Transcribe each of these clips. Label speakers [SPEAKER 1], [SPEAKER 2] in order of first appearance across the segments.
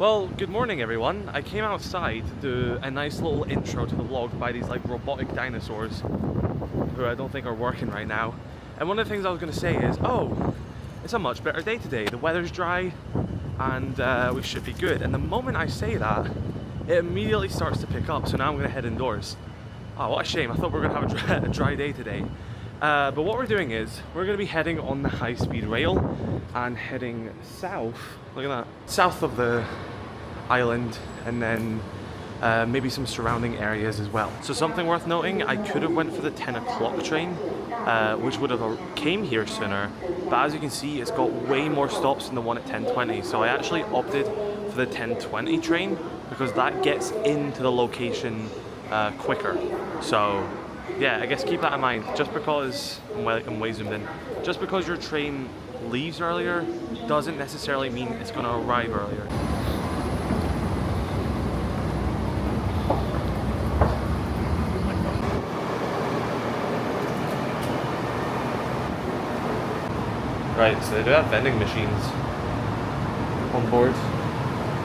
[SPEAKER 1] Well, good morning everyone. I came outside to do a nice little intro to the vlog by these like robotic dinosaurs who I don't think are working right now. And one of the things I was going to say is, oh, it's a much better day today. The weather's dry and we should be good. And the moment I say that, it immediately starts to pick up. So now I'm going to head indoors. Oh, what a shame. I thought we were going to have a dry day today. But what we're doing is, we're going to be heading on the high-speed rail and heading south, look at that, south of the island, and then maybe some surrounding areas as well. So something worth noting, I could have went for the 10 o'clock train, which would have came here sooner, but as you can see, it's got way more stops than the one at 10:20. So I actually opted for the 10:20 train because that gets into the location quicker. So yeah, I guess keep that in mind. Just because, I'm way zoomed in, just because your train leaves earlier doesn't necessarily mean it's going to arrive earlier. Right, so they do have vending machines on board,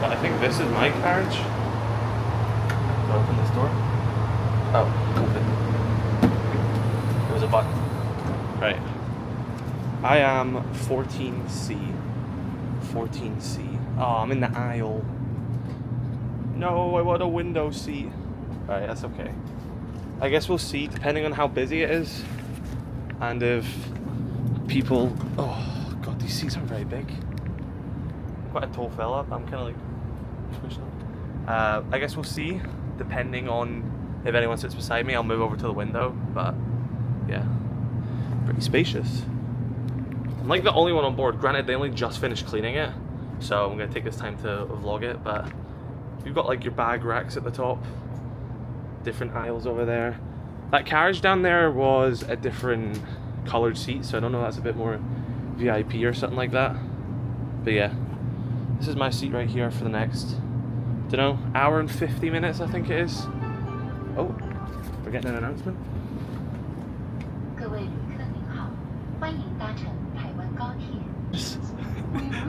[SPEAKER 1] but I think this is my carriage. Can I open this door? Oh, open. There's a button. Right. I am 14C. 14C. Oh, I'm in the aisle. No, I want a window seat. Alright, that's okay. I guess we'll see, depending on how busy it is. And if people... Oh, God, these seats are very big. I'm quite a tall fella. I'm kind of like... pushing up. I guess we'll see, depending on if anyone sits beside me. I'll move over to the window, but... yeah, pretty spacious. I'm like the only one on board. Granted, they only just finished cleaning it, so I'm gonna take this time to vlog it, but you've got like your bag racks at the top, different aisles over there. That carriage down there was a different colored seat, so I don't know if that's a bit more VIP or something like that. But yeah, this is my seat right here for the next, don't know, hour and 50 minutes I think it is. Oh, we're getting an announcement.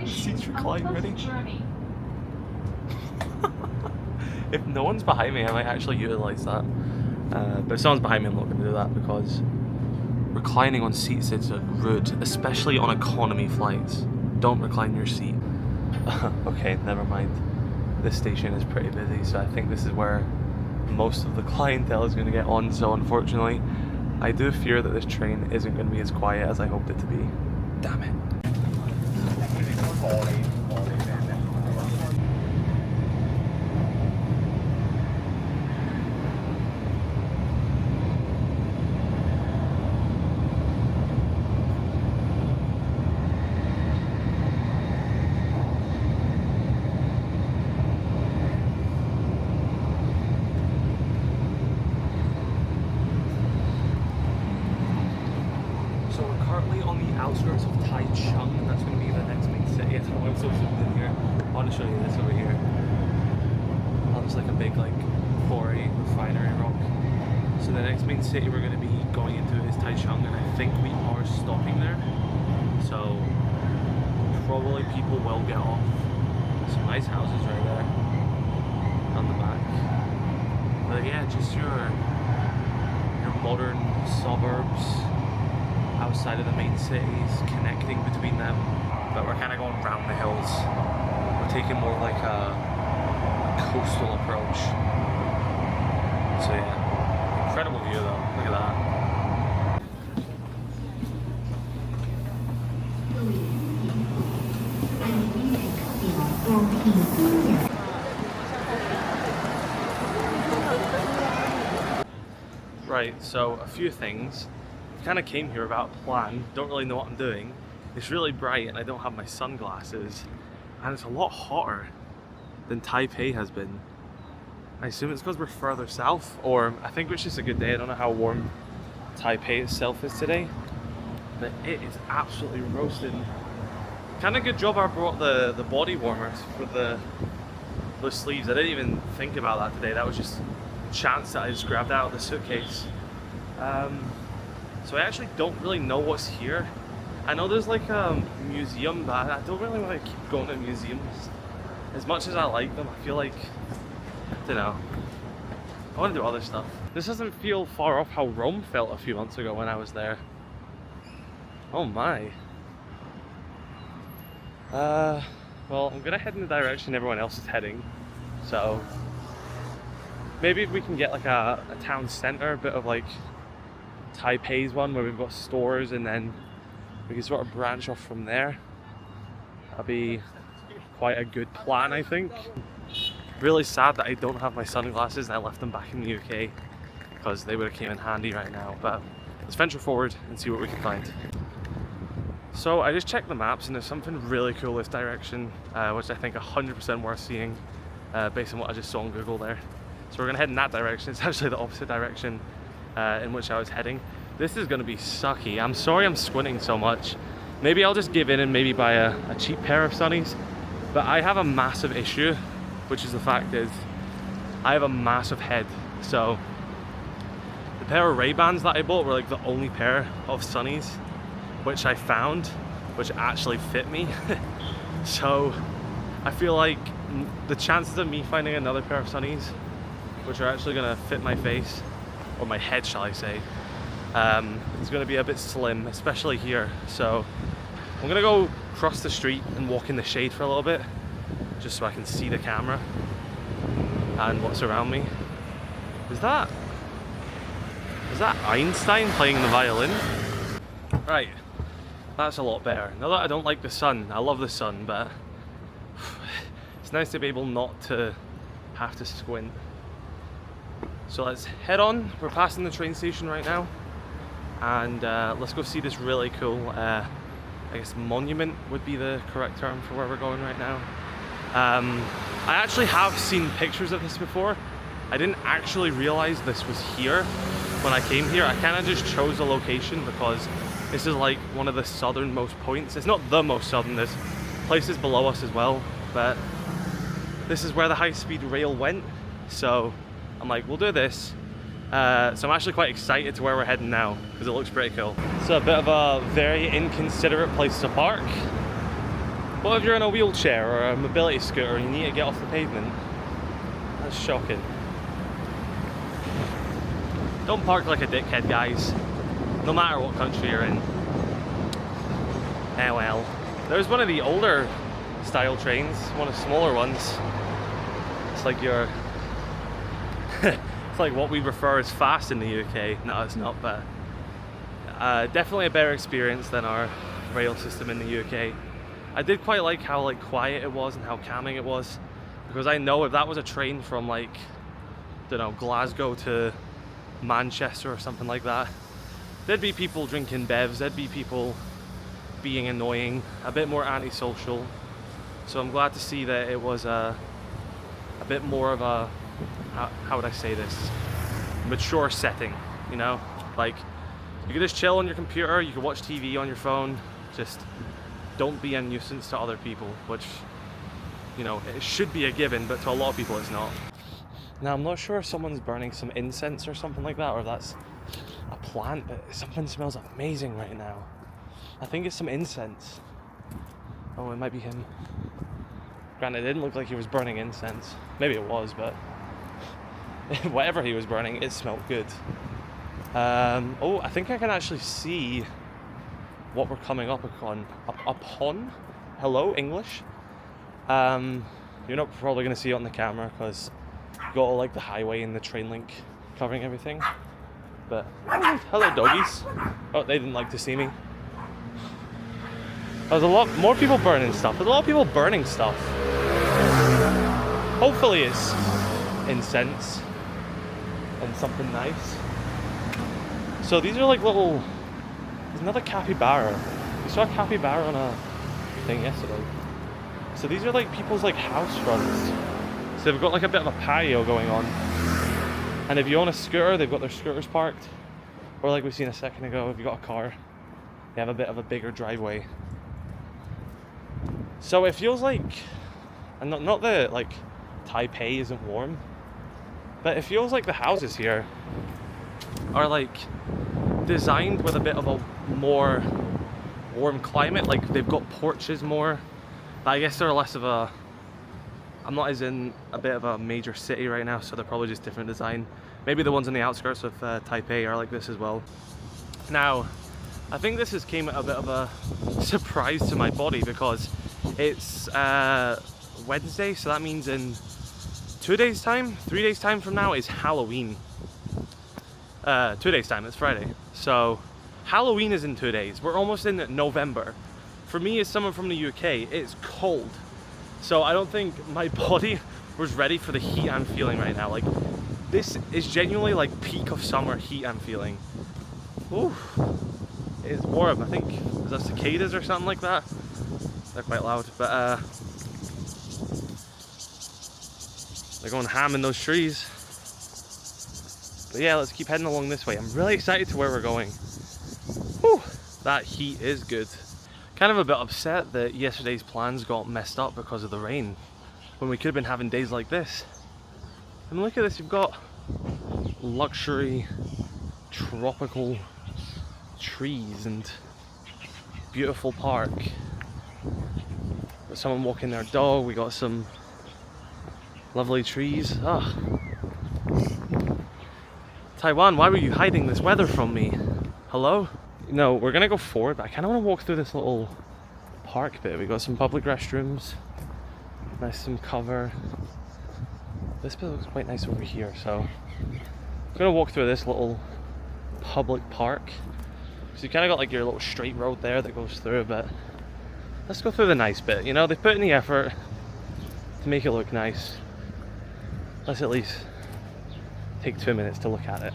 [SPEAKER 1] Seats recline ready. If no one's behind me, I might actually utilize that. But if someone's behind me, I'm not going to do that because reclining on seats is rude, especially on economy flights. Don't recline your seat. Okay, never mind. This station is pretty busy, so I think this is where most of the clientele is going to get on. So unfortunately, I do fear that this train isn't going to be as quiet as I hoped it to be. Damn it. Outskirts of Taichung, and that's going to be the next main city. I don't know why I'm so zoomed in here. I want to show you this over here. Oh, there's like a big like quarry, refinery rock. So the next main city we're going to be going into is Taichung, and I think we are stopping there. So probably people will get off. Some nice houses right there on the back. But yeah, just your modern suburbs outside of the main cities, connecting between them, but we're kind of going round the hills. We're taking more like a coastal approach. So yeah, incredible view though, look at that. Right, so a few things. Kind of came here without a plan, don't really know what I'm doing. It's really bright and I don't have my sunglasses, and it's a lot hotter than Taipei has been. I assume it's because we're further south, or I think it's just a good day. I don't know how warm Taipei itself is today, but it is absolutely roasting. Kind of good job I brought the body warmers for the sleeves. I didn't even think about that today. That was just a chance that I just grabbed out of the suitcase. So I actually don't really know what's here. I know there's like a museum, but I don't really want to keep going to museums. as much as I like them, I feel like, I don't know, I want to do other stuff. This doesn't feel far off how Rome felt a few months ago when I was there. Oh my. Well, I'm gonna head in the direction everyone else is heading, so maybe if we can get like a town center, a bit of like Taipei's one where we've got stores, and then we can sort of branch off from there. That'd be quite a good plan, I think. Really sad that I don't have my sunglasses and I left them back in the UK, because they would have came in handy right now. But let's venture forward and see what we can find. So I just checked the maps and there's something really cool this direction, which I think 100% worth seeing, based on what I just saw on Google there. So we're gonna head in that direction. It's actually the opposite direction in which I was heading. This is gonna be sucky. I'm sorry I'm squinting so much. Maybe I'll just give in and maybe buy a cheap pair of sunnies. But I have a massive issue, which is the fact is I have a massive head. So the pair of Ray-Bans that I bought were like the only pair of sunnies which I found, which actually fit me. So I feel like the chances of me finding another pair of sunnies, which are actually gonna fit my face, or my head shall I say, is gonna be a bit slim, especially here. So I'm gonna go cross the street and walk in the shade for a little bit, just so I can see the camera and what's around me. Is that Einstein playing the violin? Right. That's a lot better. Now that I don't like the sun, I love the sun, but it's nice to be able not to have to squint. So let's head on. We're passing the train station right now, and let's go see this really cool, I guess monument would be the correct term for where we're going right now. I actually have seen pictures of this before. I didn't actually realize this was here when I came here. I kind of just chose a location because this is like one of the southernmost points. It's not the most southern, there's places below us as well, but this is where the high-speed rail went. So I'm like, we'll do this. So I'm actually quite excited to where we're heading now, because it looks pretty cool. It's a bit of a very inconsiderate place to park. What if you're in a wheelchair or a mobility scooter and you need to get off the pavement? That's shocking. Don't park like a dickhead, guys. No matter what country you're in. Eh well. There's one of the older style trains, one of the smaller ones. It's like your... it's like what we refer as fast in the UK. No, it's not, but... definitely a better experience than our rail system in the UK. I did quite like how like quiet it was and how calming it was. Because I know if that was a train from like, I don't know, Glasgow to Manchester or something like that, there'd be people drinking bevs, there'd be people being annoying, a bit more antisocial. So I'm glad to see that it was a bit more of a, how would I say this, mature setting, you know? Like, you could just chill on your computer, you could watch TV on your phone, just don't be a nuisance to other people, which, you know, it should be a given, but to a lot of people it's not. Now I'm not sure if someone's burning some incense or something like that, or if that's a plant, but something smells amazing right now. I think it's some incense. Oh, it might be him. Granted, it didn't look like he was burning incense. Maybe it was, but whatever he was burning, it smelled good. Oh, I think I can actually see what we're coming up upon. Hello, English. You're not probably going to see it on the camera because you've got all like the highway and the train link covering everything. But hello, doggies. Oh, they didn't like to see me. There's a lot more people burning stuff. There's a lot of people burning stuff. Hopefully it's incense and something nice. So these are like little... There's another capybara. We saw a capybara on a thing yesterday. So these are like people's like house fronts. So they've got like a bit of a patio going on. And if you own a scooter, they've got their scooters parked. Or like we've seen a second ago, if you got a car, they have a bit of a bigger driveway. So it feels like, and not that like Taipei isn't warm, but it feels like the houses here are like designed with a bit of a more warm climate. Like they've got porches more, but I guess they're less of a I'm not as in a bit of a major city right now, so they're probably just different design. Maybe the ones on the outskirts of Taipei are like this as well. Now, I think this has came at a bit of a surprise to my body because it's Wednesday, so that means in 3 days time from now is Halloween. 2 days time, it's Friday. So Halloween is in 2 days. We're almost in November. For me, as someone from the UK, it's cold. So I don't think my body was ready for the heat I'm feeling right now. Like, this is genuinely like peak of summer heat I'm feeling. Ooh, it is warm. I think, is that cicadas or something like that? They're quite loud, but they're going ham in those trees. But yeah, let's keep heading along this way. I'm really excited to where we're going. Whew, that heat is good. Kind of a bit upset that yesterday's plans got messed up because of the rain, when we could have been having days like this. And look at this, you've got luxury tropical trees and beautiful park. Got someone walking their dog, we got some lovely trees. Ah. Taiwan, why were you hiding this weather from me? Hello? No, we're gonna go forward, but I kinda wanna walk through this little park bit. We got some public restrooms, nice some cover. This bit looks quite nice over here, so I'm gonna walk through this little public park. So you kinda got like your little straight road there that goes through, but let's go through the nice bit. You know, they put in the effort to make it look nice. Let's at least take 2 minutes to look at it.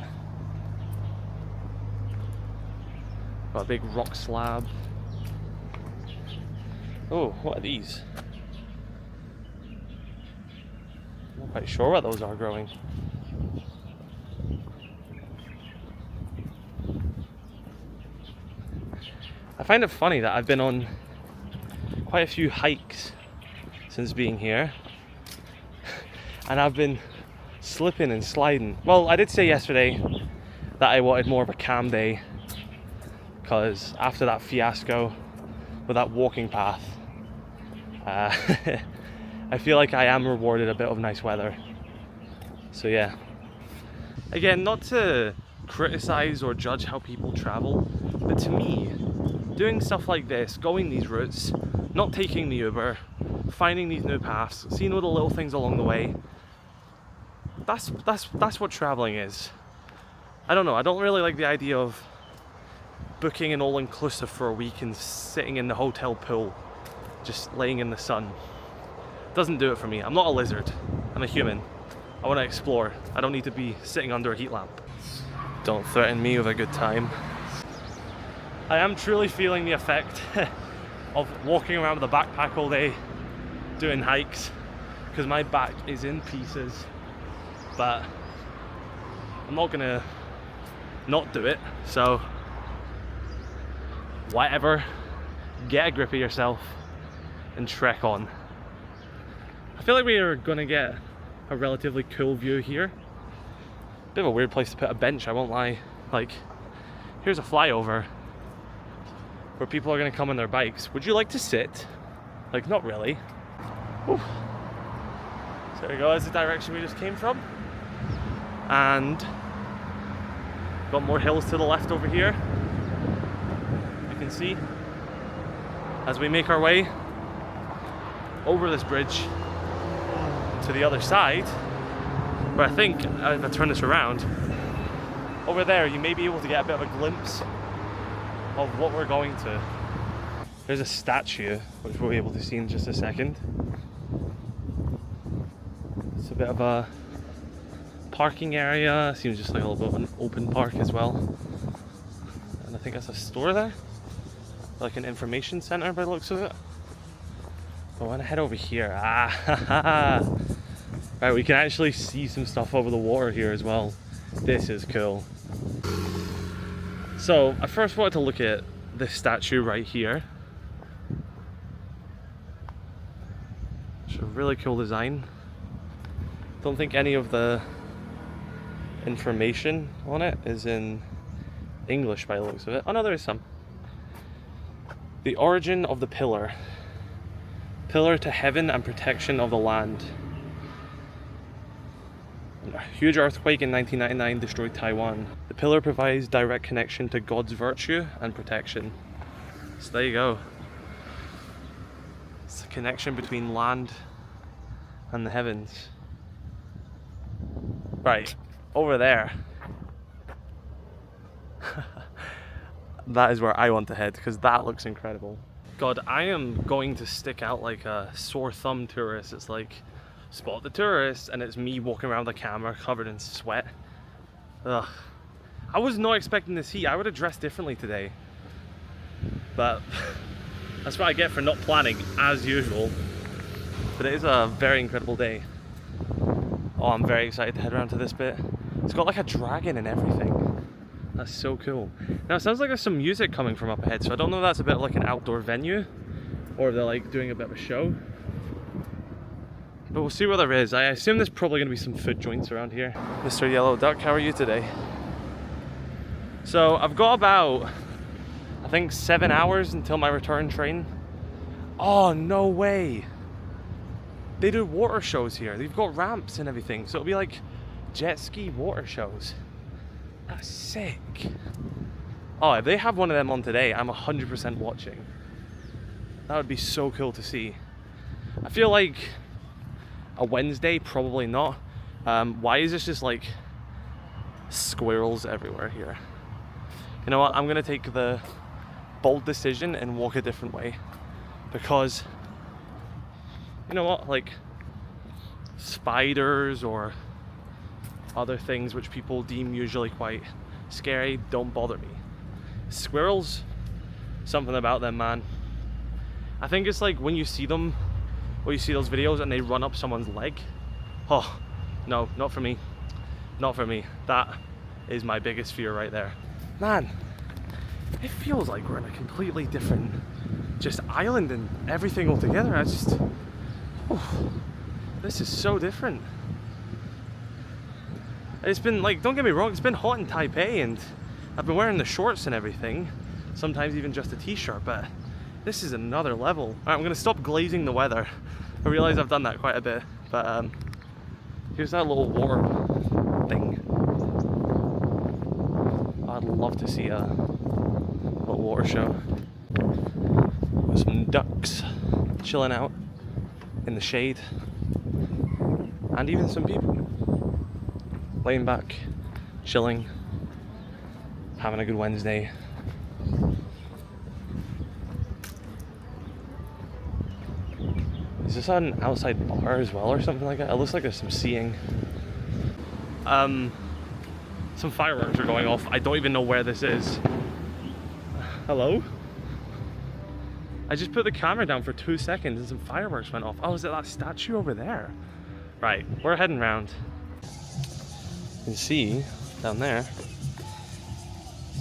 [SPEAKER 1] Got a big rock slab. Oh, what are these? I'm not quite sure what those are growing. I find it funny that I've been on quite a few hikes since being here, and I've been slipping and sliding. Well, I did say yesterday that I wanted more of a calm day, because after that fiasco with that walking path, I feel like I am rewarded a bit of nice weather. So yeah. Again, not to criticize or judge how people travel, but to me, doing stuff like this, going these routes, not taking the Uber, finding these new paths, seeing all the little things along the way, that's what traveling is. I don't know, I don't really like the idea of booking an all-inclusive for a week and sitting in the hotel pool, just laying in the sun. Doesn't do it for me. I'm not a lizard, I'm a human. I want to explore. I don't need to be sitting under a heat lamp. Don't threaten me with a good time. I am truly feeling the effect of walking around with a backpack all day, doing hikes, because my back is in pieces. But I'm not gonna not do it, so whatever, get a grip of yourself and trek on. I feel like we are gonna get a relatively cool view here. Bit of a weird place to put a bench, I won't lie. Like, here's a flyover where people are gonna come on their bikes. Would you like to sit? Like, not really. Whew. So there we go, that's the direction we just came from. And got more hills to the left over here. You can see as we make our way over this bridge to the other side. But I think if I turn this around, over there you may be able to get a bit of a glimpse of what we're going to. There's a statue which we'll be able to see in just a second. It's a bit of a parking area, seems just like a little bit of an open park as well. And I think that's a store there, like an information center by the looks of it. But I want to head over here. Right, we can actually see some stuff over the water here as well. This is cool. So I first wanted to look at this statue right here. It's a really cool design. Don't think any of the information on it is in English by the looks of it. Oh no, there is some. The origin of the pillar. Pillar to heaven and protection of the land. A huge earthquake in 1999 destroyed Taiwan. The pillar provides direct connection to God's virtue and protection. So there you go. It's a connection between land and the heavens. Right, over there. That is where I want to head because that looks incredible. God, I am going to stick out like a sore thumb tourist. It's like, spot the tourist, and it's me walking around the camera covered in sweat. Ugh. I was not expecting this heat. I would have dressed differently today. But that's what I get for not planning, as usual. But it is a very incredible day. Oh, I'm very excited to head around to this bit. It's got like a dragon and everything. That's so cool. Now it sounds like there's some music coming from up ahead, so I don't know if that's a bit like an outdoor venue or if they're like doing a bit of a show. But we'll see what there is. I assume there's probably going to be some food joints around here. Mr. Yellow Duck, how are you today? So I've got about, I think 7 hours until my return train. Oh, no way. They do water shows here. They've got ramps and everything. So it'll be like jet ski water shows. That's sick. Oh, if they have one of them on today, I'm 100% watching. That would be so cool to see. I feel like a Wednesday, probably not. Why is this just like squirrels everywhere here? You know what? I'm gonna take the bold decision and walk a different way. Because, you know what? Like spiders or other things which people deem usually quite scary don't bother me. Squirrels, something about them, man. I think it's like when you see them, or you see those videos and they run up someone's leg. Oh, no, not for me. Not for me. That is my biggest fear right there. Man, it feels like we're in a completely different just island and everything altogether. I just, oh, this is so different. It's been like, don't get me wrong, it's been hot in Taipei and I've been wearing the shorts and everything, sometimes even just a t-shirt, but this is another level. Alright, I'm gonna stop glazing the weather. I realize I've done that quite a bit, but here's that little water thing. I'd love to see a little water show. With some ducks chilling out in the shade, and even some people laying back, chilling, having a good Wednesday. Is this an outside bar as well or something like that? It looks like there's some seating. Some fireworks are going off. I don't even know where this is. Hello? I just put the camera down for 2 seconds and some fireworks went off. Oh, is it that statue over there? Right, we're heading round. You can see down there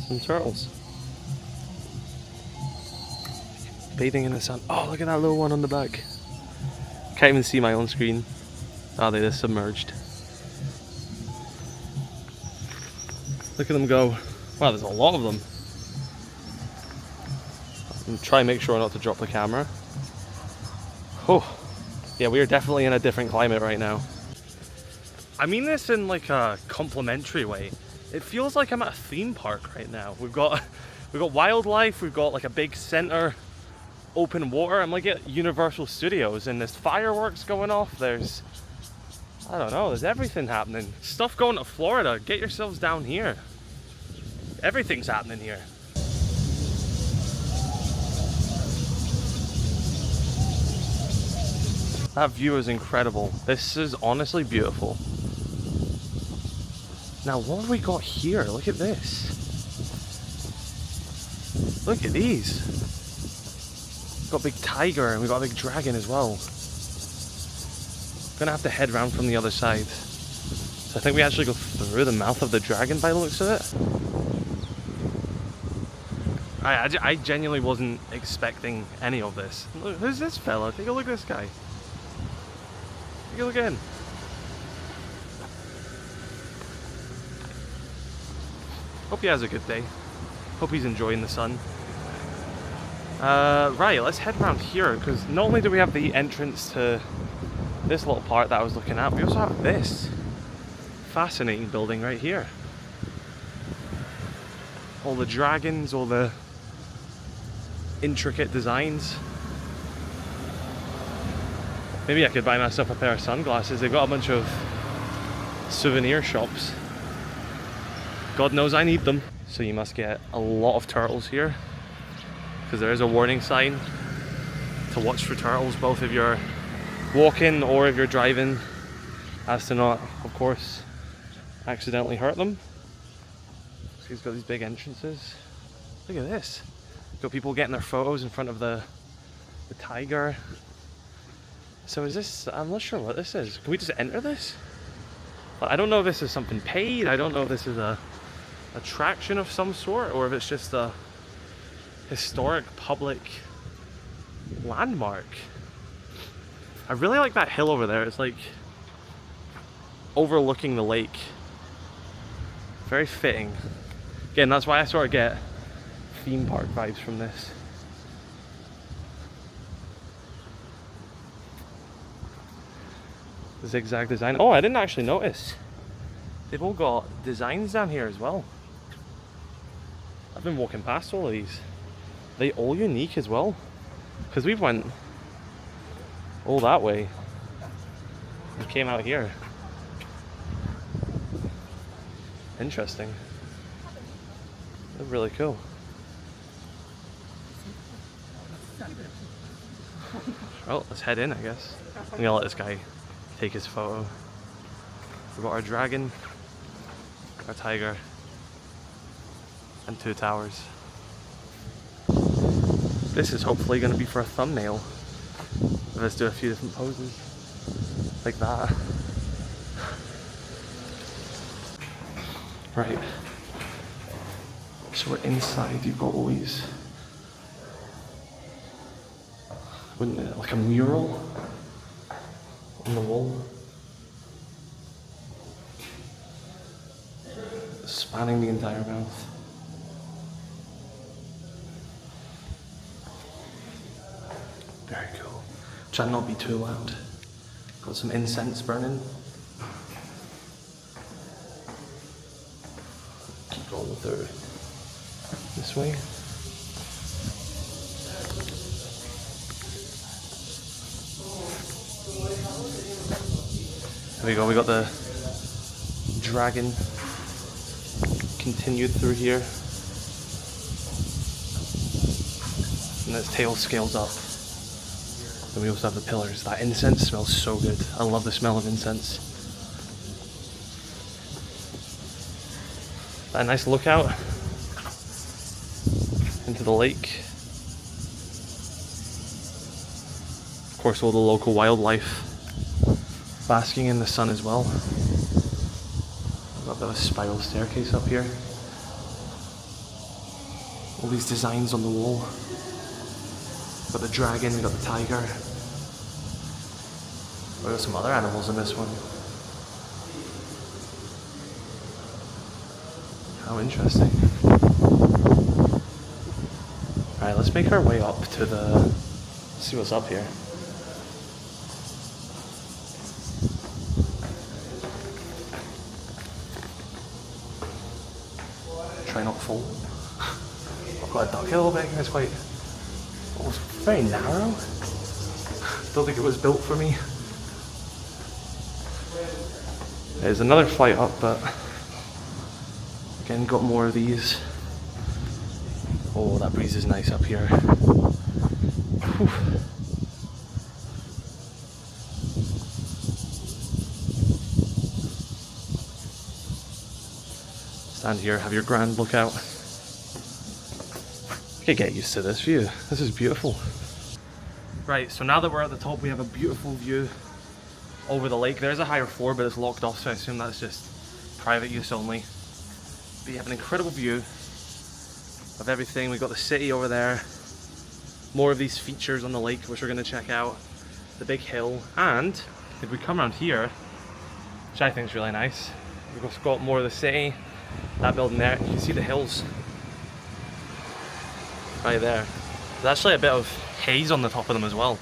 [SPEAKER 1] some turtles bathing in the sun. Oh, look at that little one on the back. Can't even see my own screen. Oh, they just submerged. Look at them go. Wow, there's a lot of them. I'm trying to make sure not to drop the camera. Oh, yeah, we are definitely in a different climate right now. I mean this in like a complimentary way. It feels like I'm at a theme park right now. We've got wildlife, we've got like a big center, open water. I'm like at Universal Studios and there's fireworks going off. There's, I don't know, there's everything happening. Stuff going to Florida. Get yourselves down here. Everything's happening here. That view is incredible. This is honestly beautiful. Now what have we got here? Look at this. Look at these. We've got a big tiger and we've got a big dragon as well. Gonna have to head round from the other side. So I think we actually go through the mouth of the dragon by the looks of it. I genuinely wasn't expecting any of this. Look, who's this fella? Take a look at this guy. Take a look at him. Hope he has a good day. Hope he's enjoying the sun. Right, let's head around here, because not only do we have the entrance to this little part that I was looking at, we also have this fascinating building right here. All the dragons, all the intricate designs. Maybe I could buy myself a pair of sunglasses. They've got a bunch of souvenir shops. God knows I need them. So you must get a lot of turtles here, because there is a warning sign to watch for turtles, both if you're walking or if you're driving, as to not, of course, accidentally hurt them. So he's got these big entrances. Look at this. Got people getting their photos in front of the tiger. So is this, I'm not sure what this is. Can we just enter this? I don't know if this is something paid. I don't know if this is a attraction of some sort, or if it's just a historic public landmark. I really like that hill over there. It's like overlooking the lake. Very fitting. Again, that's why I sort of get theme park vibes from this. Zigzag design. Oh, I didn't actually notice. They've all got designs down here as well. I've been walking past all of these. They all unique as well, because we went all that way and came out here. Interesting. They're really cool. Well, let's head in, I guess. I'm gonna let this guy take his photo. We've got our dragon, our tiger, and 2 towers. This is hopefully going to be for a thumbnail. Let's do a few different poses like that. Right. So we're inside. You've got all these, wouldn't it, like a mural on the wall, spanning the entire mouth. Very cool. Try not to be too loud. Got some incense burning. Keep going through this way. There we go, we got the dragon continued through here. And its tail scales up. Then we also have the pillars. That incense smells so good. I love the smell of incense. That nice lookout into the lake. Of course, all the local wildlife basking in the sun as well. I've got a bit of a spiral staircase up here. All these designs on the wall. Got the dragon, we got the tiger. We got some other animals in this one. How interesting. Alright, let's make our way up to the... see what's up here. Try not to fall. I've got a duck hill over here, it's quite... oh, it's very narrow. Don't think it was built for me. There's another flight up, but again, got more of these. Oh, that breeze is nice up here. Whew. Stand here, have your grand lookout. I could get used to this view. This is beautiful. Right, so now that we're at the top, we have a beautiful view over the lake. There's a higher floor, but it's locked off, so I assume that's just private use only. But you have an incredible view of everything. We've got the city over there. More of these features on the lake, which we're going to check out. The big hill. And if we come around here, which I think is really nice, we've got more of the city. That building there, you can see the hills right there. There's actually a bit of haze on the top of them as well.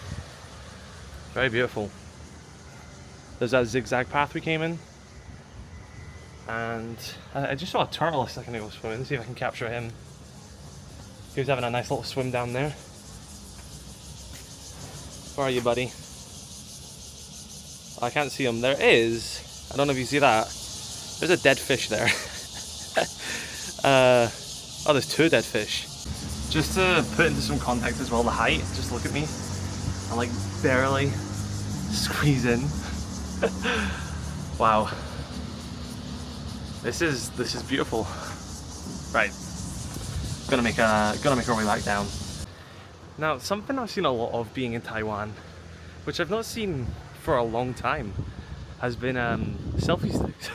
[SPEAKER 1] Very beautiful. There's that zigzag path we came in. And I just saw a turtle a second ago swimming. Let's see if I can capture him. He was having a nice little swim down there. Where are you, buddy? Oh, I can't see him. There is, I don't know if you see that. There's a dead fish there. Oh, there's two dead fish. Just to put into some context as well, the height, just look at me. I'm like barely squeeze in. Wow. This is beautiful. Right. Gonna make our way back down. Now, something I've seen a lot of being in Taiwan, which I've not seen for a long time, has been selfie sticks.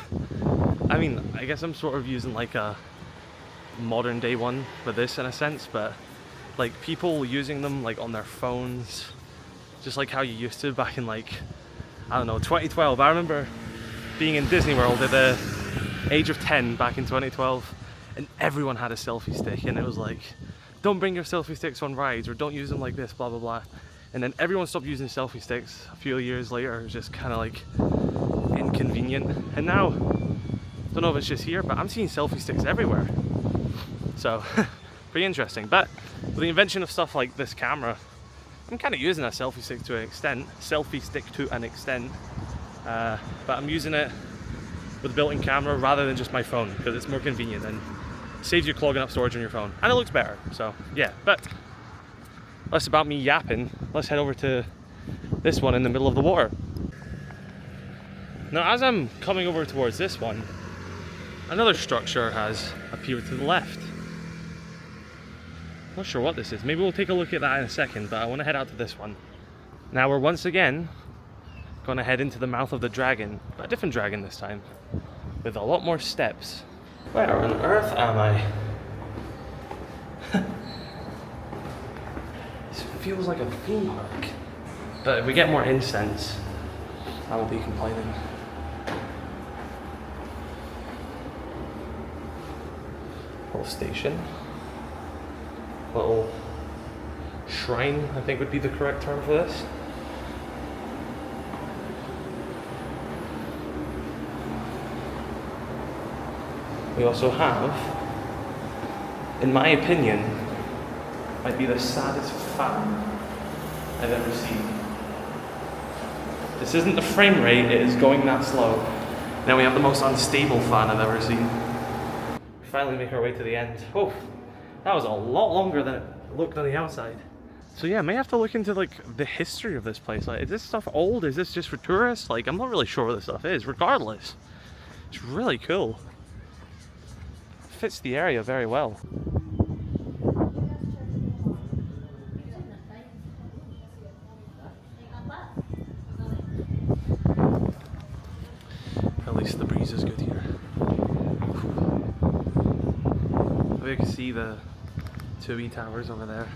[SPEAKER 1] I mean, I guess I'm sort of using like a modern day one with this in a sense, but like people using them like on their phones, just like how you used to back in like, I don't know, 2012. I remember being in Disney World at the age of 10 back in 2012, and everyone had a selfie stick, and it was like, don't bring your selfie sticks on rides, or don't use them like this, blah blah blah. And then everyone stopped using selfie sticks a few years later. It was just kind of like inconvenient. And now, don't know if it's just here, but I'm seeing selfie sticks everywhere. So, pretty interesting. But with the invention of stuff like this camera, I'm kind of using a selfie stick to an extent. But I'm using it with a built-in camera rather than just my phone, because it's more convenient and saves you clogging up storage on your phone, and it looks better. So yeah, but less about me yapping. Let's head over to this one in the middle of the water. Now, as I'm coming over towards this one, another structure has appeared to the left. Not sure what this is. Maybe we'll take a look at that in a second, but I want to head out to this one. Now we're once again going to head into the mouth of the dragon, but a different dragon this time, with a lot more steps. Where on earth am I? This feels like a theme park. But if we get more incense, I won't be complaining. Little station. Little shrine, I think would be the correct term for this. We also have, in my opinion, might be the saddest fan I've ever seen. This isn't the frame rate, it is going that slow. Now we have the most unstable fan I've ever seen. We finally make our way to the end. Oh, that was a lot longer than it looked on the outside. So yeah, I may have to look into like the history of this place. Like, is this stuff old? Is this just for tourists? Like, I'm not really sure what this stuff is. Regardless, it's really cool. Fits the area very well. At least the breeze is good here. You can see the two towers over there.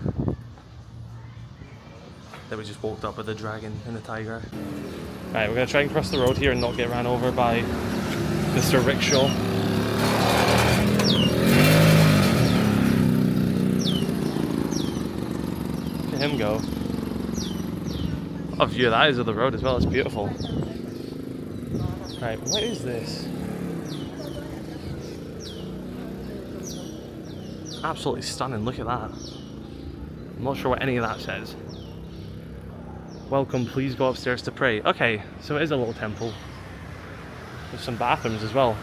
[SPEAKER 1] That we just walked up with the dragon and the tiger. Alright, we're gonna try and cross the road here and not get ran over by Mr. Rickshaw. Him go. A view of that is of the road as well. It's beautiful. Right, what is this? Absolutely stunning. Look at that. I'm not sure what any of that says. Welcome, please go upstairs to pray. Okay, so it is a little temple with some bathrooms as well.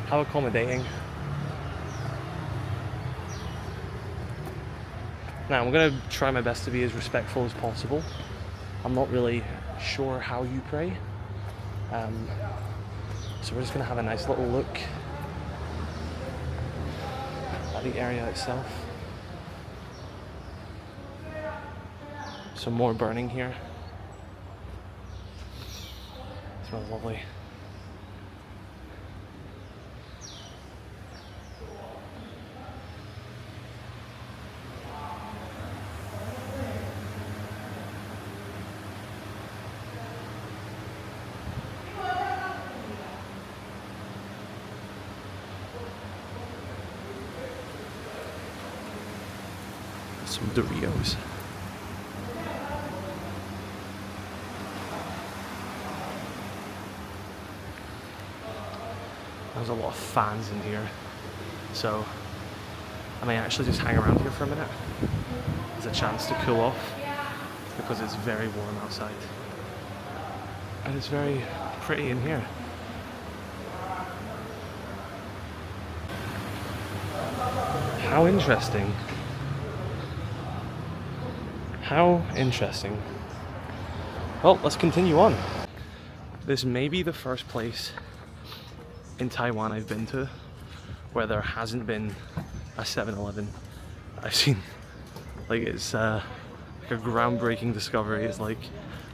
[SPEAKER 1] How accommodating. Now, I'm going to try my best to be as respectful as possible. I'm not really sure how you pray. So we're just going to have a nice little look at the area itself. Some more burning here. It smells lovely. some Doritos. There's a lot of fans in here, so I may actually just hang around here for a minute. There's a chance to cool off because it's very warm outside. And it's very pretty in here. How interesting. How interesting. Well, let's continue on. This may be the first place in Taiwan I've been to where there hasn't been a 7-Eleven. I've seen, like, it's like a groundbreaking discovery. It's like,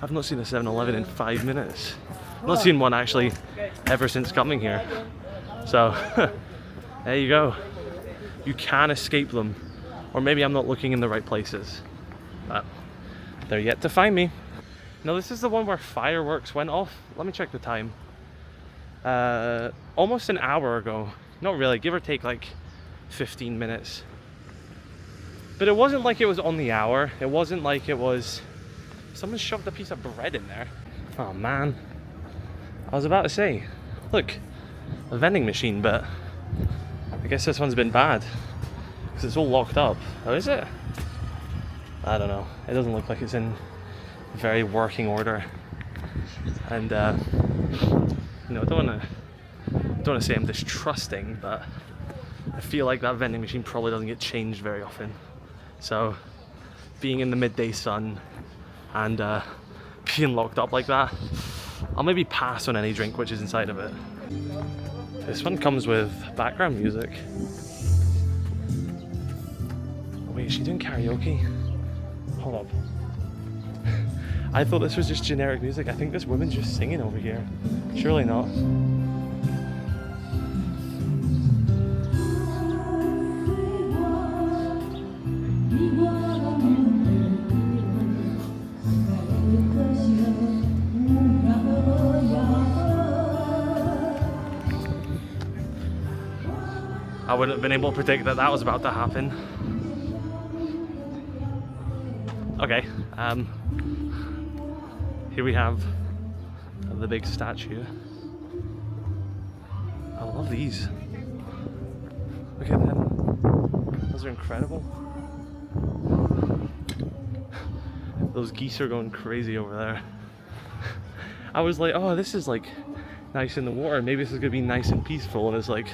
[SPEAKER 1] I've not seen a 7-Eleven in 5 minutes. I've not seen one actually ever since coming here. So, there you go. You can escape them. Or maybe I'm not looking in the right places. But they're yet to find me. Now this is the one where fireworks went off. Let me check the time. Almost an hour ago. Not really, give or take like 15 minutes. But it wasn't like it was on the hour. It wasn't like it was... Someone shoved a piece of bread in there. Oh man. I was about to say, look, a vending machine, but I guess this one's been bad. Because it's all locked up. Oh, is it? I don't know. It doesn't look like it's in very working order. And, you know, I don't want to say I'm distrusting, but I feel like that vending machine probably doesn't get changed very often. So, being in the midday sun and being locked up like that, I'll maybe pass on any drink which is inside of it. This one comes with background music. Oh, wait, is she doing karaoke? Hold up. I thought this was just generic music. I think this woman's just singing over here. Surely not. I wouldn't have been able to predict that that was about to happen. Okay, here we have the big statue. I love these. Look at them. Those are incredible. Those geese are going crazy over there. I was like, oh, this is like nice in the water. Maybe this is gonna be nice and peaceful. And it's like,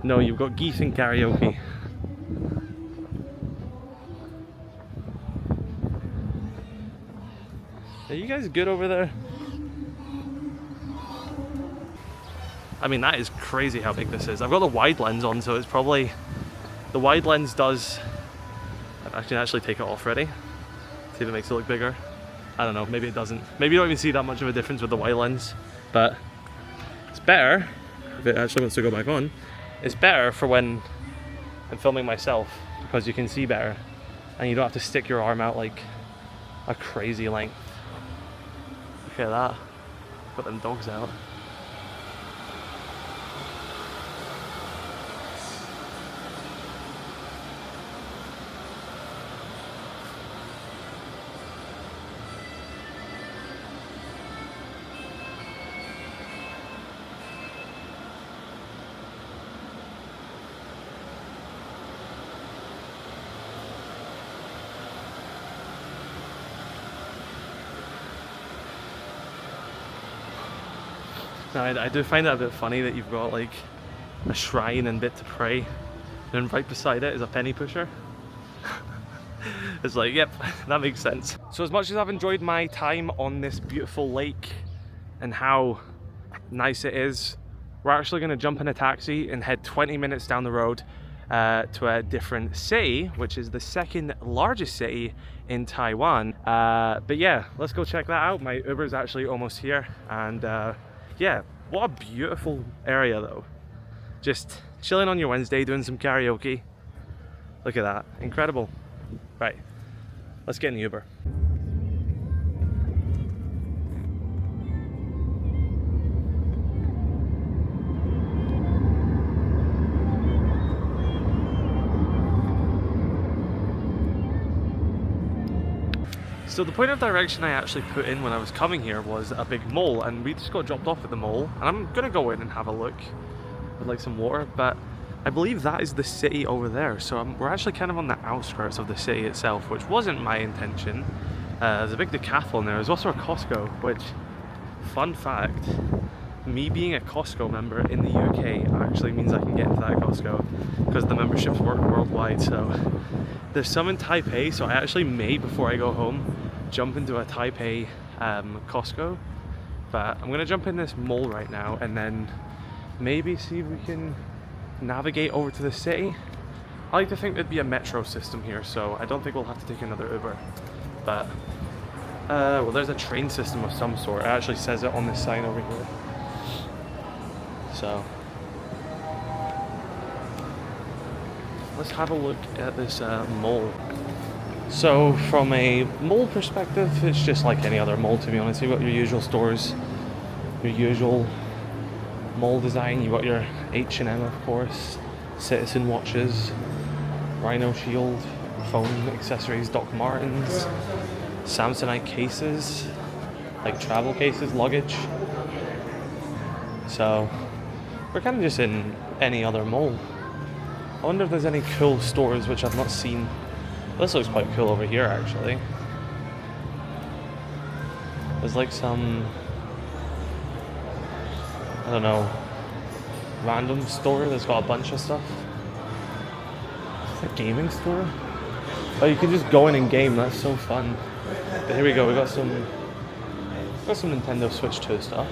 [SPEAKER 1] no, you've got geese and karaoke. Are you guys good over there? I mean, that is crazy how big this is. I've got the wide lens on, so it's probably... The wide lens does... I can actually take it off ready. See if it makes it look bigger. I don't know, maybe it doesn't. Maybe you don't even see that much of a difference with the wide lens. But it's better, if it actually wants to go back on, it's better for when I'm filming myself, because you can see better. And you don't have to stick your arm out like a crazy length. Look at that. Got them dogs out. Now, I do find that a bit funny that you've got like a shrine and bit to pray, and right beside it is a penny pusher. It's like, yep, that makes sense. So as much as I've enjoyed my time on this beautiful lake and how nice it is, we're actually going to jump in a taxi and head 20 minutes down the road to a different city, which is the second largest city in Taiwan. But yeah, let's go check that out. My Uber's actually almost here, and yeah, what a beautiful area though. Just chilling on your Wednesday, doing some karaoke. Look at that, incredible. Right, let's get in the Uber. So the point of direction I actually put in when I was coming here was a big mall, and we just got dropped off at the mall, and I'm gonna go in and have a look with like some water, but I believe that is the city over there, so we're actually kind of on the outskirts of the city itself, which wasn't my intention. There's a big decathlon there. There's also a Costco, which, fun fact, me being a Costco member in the UK actually means I can get into that Costco because the memberships work worldwide. So there's some in Taipei, so I actually may, before I go home, jump into a Taipei Costco. But I'm gonna jump in this mall right now and then maybe see if we can navigate over to the city. I like to think there'd be a metro system here, so I don't think we'll have to take another Uber. But well, there's a train system of some sort. It actually says it on this sign over here. So let's have a look at this mall. So from a mall perspective, it's just like any other mall, to be honest. You've got your usual stores, your usual mall design. You've got your H&M, of course, Citizen watches, Rhino Shield, phone accessories, Doc Martens, Samsonite cases, like travel cases, luggage. So we're kind of just in any other mall. I wonder if there's any cool stores which I've not seen. This looks quite cool over here, actually. There's like some, I don't know, random store that's got a bunch of stuff. It's a gaming store. Oh, you can just go in and game. That's so fun. But here we go. We got some Nintendo Switch 2 stuff.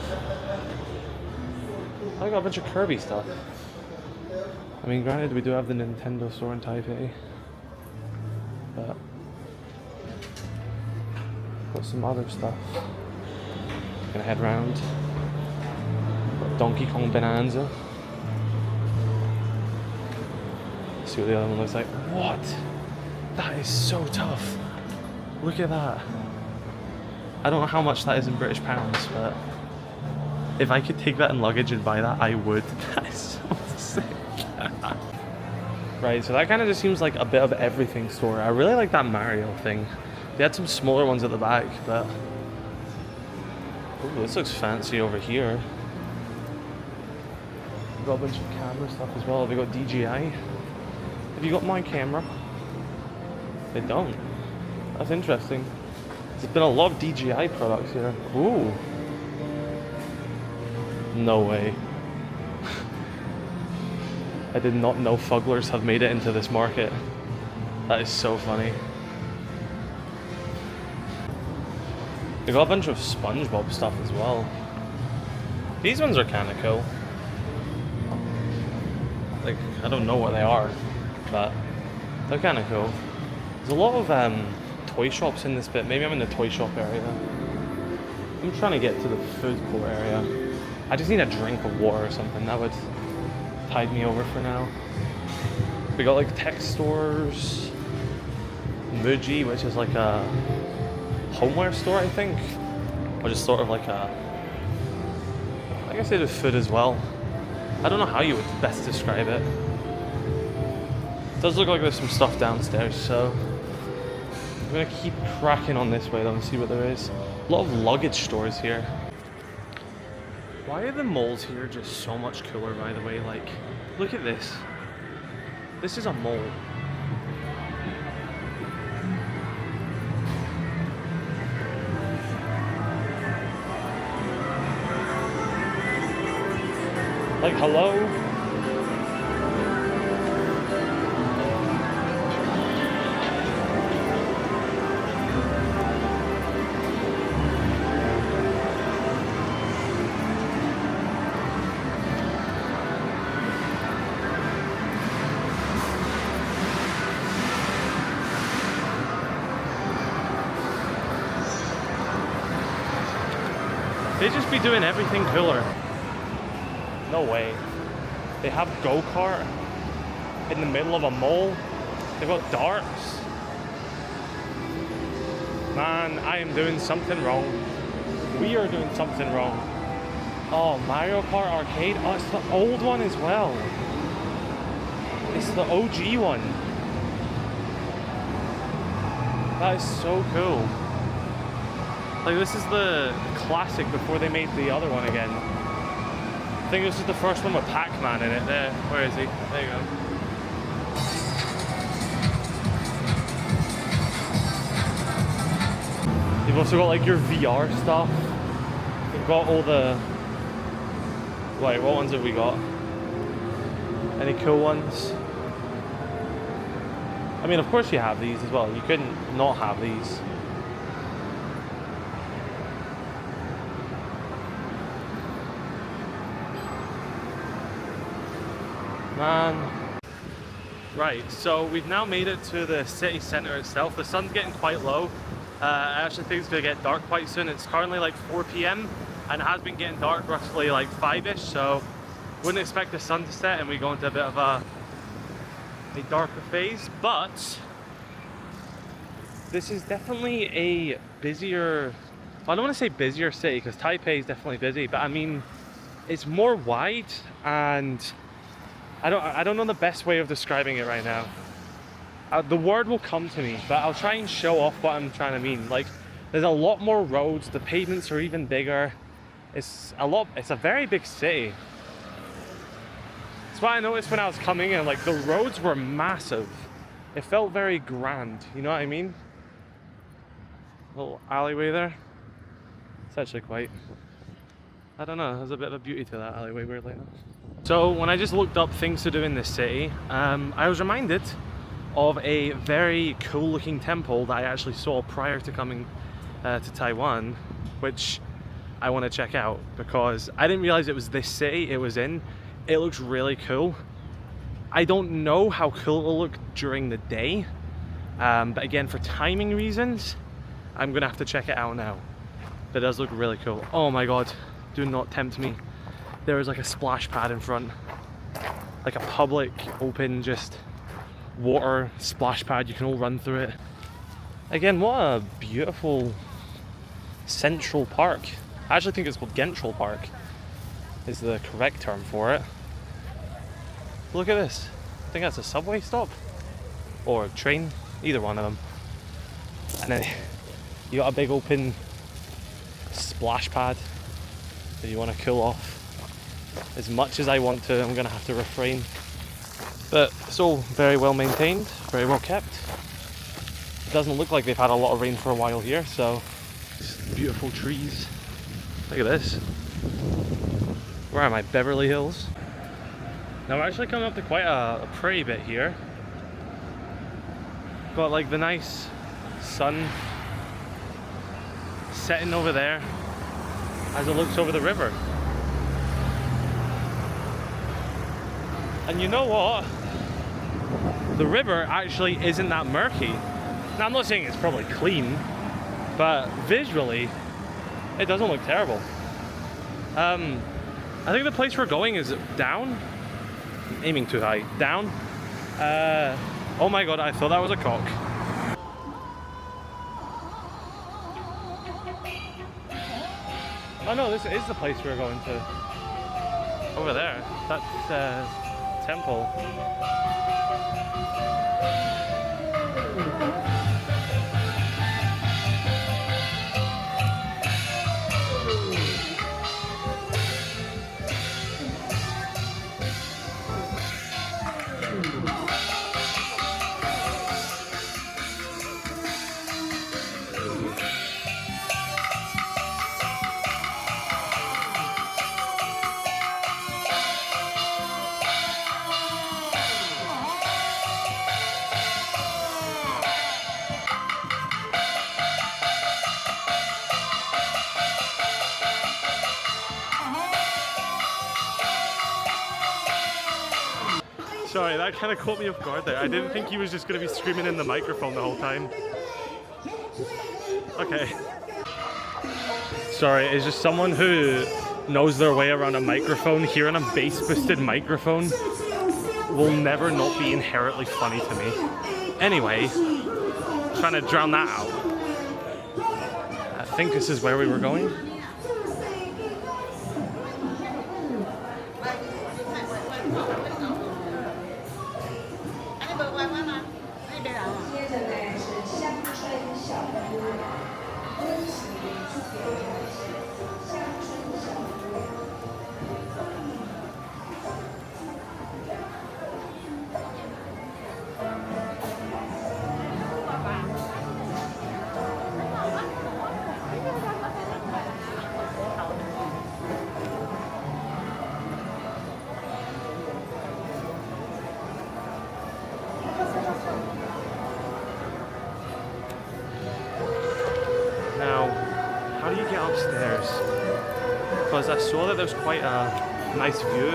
[SPEAKER 1] I got a bunch of Kirby stuff. I mean, granted, we do have the Nintendo store in Taipei, but got some other stuff. Gonna head round. Got Donkey Kong Bonanza. See what the other one looks like. What? That is so tough. Look at that. I don't know how much that is in British pounds, but if I could take that in luggage and buy that, I would. That is so sick. Right, so that kind of just seems like a bit of everything store. I really like that Mario thing. They had some smaller ones at the back, but ooh, this looks fancy over here. We've got a bunch of camera stuff as well. Have they got DJI? Have you got my camera? They don't. That's interesting. There's been a lot of DJI products here. Ooh. No way. I did not know fugglers have made it into this market. That is so funny. They got a bunch of SpongeBob stuff as well. These ones are kind of cool. Like, I don't know what they are, but they're kind of cool. There's a lot of toy shops in this bit. Maybe I'm in the toy shop area. I'm trying to get to the food court area. I just need a drink of water or something. That would tide me over for now. We got like tech stores. Muji, which is like a homeware store, I think. Or just sort of like a, I guess they do food as well. I don't know how you would best describe it. It does look like there's some stuff downstairs, so I'm gonna keep cracking on this way though and see what there is. A lot of luggage stores here. Why are the malls here just so much cooler, by the way? Like, look at this. This is a mall. Like, hello? They just be doing everything cooler. No way. They have go-kart in the middle of a mall. They've got darts. Man, I am doing something wrong. We are doing something wrong. Oh, Mario Kart Arcade. Oh, it's the old one as well. It's the OG one. That is so cool. Like, this is the classic before they made the other one again. I think this is the first one with Pac-Man in it. There, where is he? There you go. You've also got like your VR stuff. We've got all the... Wait, what ones have we got? Any cool ones? I mean, of course you have these as well. You couldn't not have these. Man. Right, so we've now made it to the city centre itself. The sun's getting quite low. I actually think it's going to get dark quite soon. It's currently like 4 PM and it has been getting dark roughly like 5-ish, so wouldn't expect the sun to set and we go into a bit of a darker phase. But this is definitely a busier, well, I don't want to say busier city because Taipei is definitely busy, but I mean it's more wide, and I don't know the best way of describing it right now. The word will come to me, but I'll try and show off what I'm trying to mean. Like, there's a lot more roads, the pavements are even bigger. It's a very big city. That's what I noticed when I was coming in, like the roads were massive. It felt very grand, you know what I mean? Little alleyway there. It's actually quite, I don't know, there's a bit of a beauty to that alleyway, weirdly enough. So when I just looked up things to do in this city, I was reminded of a very cool looking temple that I actually saw prior to coming to Taiwan, which I want to check out because I didn't realize it was this city it was in. It looks really cool. I don't know how cool it will look during the day, but again, for timing reasons, I'm gonna have to check it out now. But it does look really cool. Oh my god, do not tempt me. There is like a splash pad in front, like a public, open, just water splash pad. You can all run through it. Again, what a beautiful central park. I actually think it's called Gentral Park is the correct term for it. Look at this. I think that's a subway stop or a train, either one of them. And then you got a big open splash pad if you want to cool off. As much as I want to, I'm gonna have to refrain. But it's all very well maintained, very well kept. It doesn't look like they've had a lot of rain for a while here, so just beautiful trees. Look at this. Where am I? Beverly Hills. Now we're actually coming up to quite a pretty bit here. Got like the nice sun setting over there as it looks over the river. And you know what? The river actually isn't that murky. Now I'm not saying it's probably clean, but visually it doesn't look terrible. I think the place we're going is down. I'm aiming too high. Down. Oh my god, I thought that was a cock. Oh no, this is the place we're going to. Over there. That's temple. Sorry, that kind of caught me off guard there. I didn't think he was just going to be screaming in the microphone the whole time. Okay. Sorry, it's just someone who knows their way around a microphone. Hearing a bass-boosted microphone will never not be inherently funny to me. Anyway, trying to drown that out. I think this is where we were going. because I saw that there's quite a nice view